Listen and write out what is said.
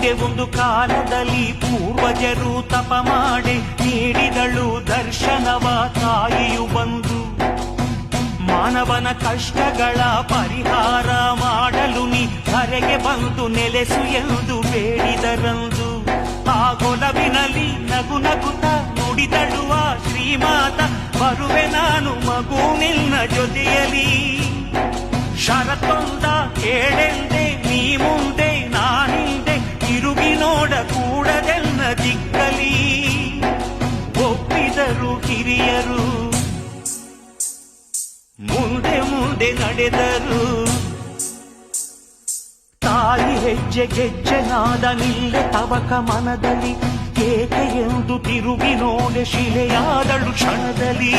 ಹಿಂದೆ ಒಂದು ಕಾಲದಲ್ಲಿ ಪೂರ್ವಜರು ತಪ ಮಾಡಿ ನೀಡಿದಳು ದರ್ಶನವ ತಾಯಿಯು ಬಂದು. ಮಾನವನ ಕಷ್ಟಗಳ ಪರಿಹಾರ ಮಾಡಲು ನೀ ಧರೆಗೆ ಬಂದು ನೆಲೆಸು ಎಂದು ಬೇಡಿದರಂದು. ಆ ಗೊಲವಿನಲ್ಲಿ ನಗು ನಗುತ್ತ ನುಡಿದಳುವ ಶ್ರೀಮಾತ, ಬರುವೆ ನಾನು ಮಗು ನಿನ್ನ ಜೊತೆಯಲಿ. ಷರತ್ತೊಂದ ಕೇಳೆಂದೆ, ನೀ ಮುಂದೆ ನಾನಿಂದೆ, ತಿರುಗಿ ನೋಡ ಕೂಡದೆನ್ನ ದಿಕ್ಕಲಿ. ಒಪ್ಪಿದರು ಹಿರಿಯರು, ಮುಂದೆ ಮುಂದೆ ನಡೆದರು. ತಾಯಿ ಹೆಜ್ಜೆ ಗೆಜ್ಜೆನಾದ ನಿಲ್ಲೆ ತವಕ ಮನದಲ್ಲಿ, ಕೇಕೆ ಎಂದು ತಿರುಗಿ ನೋಡೆ ಶಿಲೆಯಾದಳು ಕ್ಷಣದಲ್ಲಿ.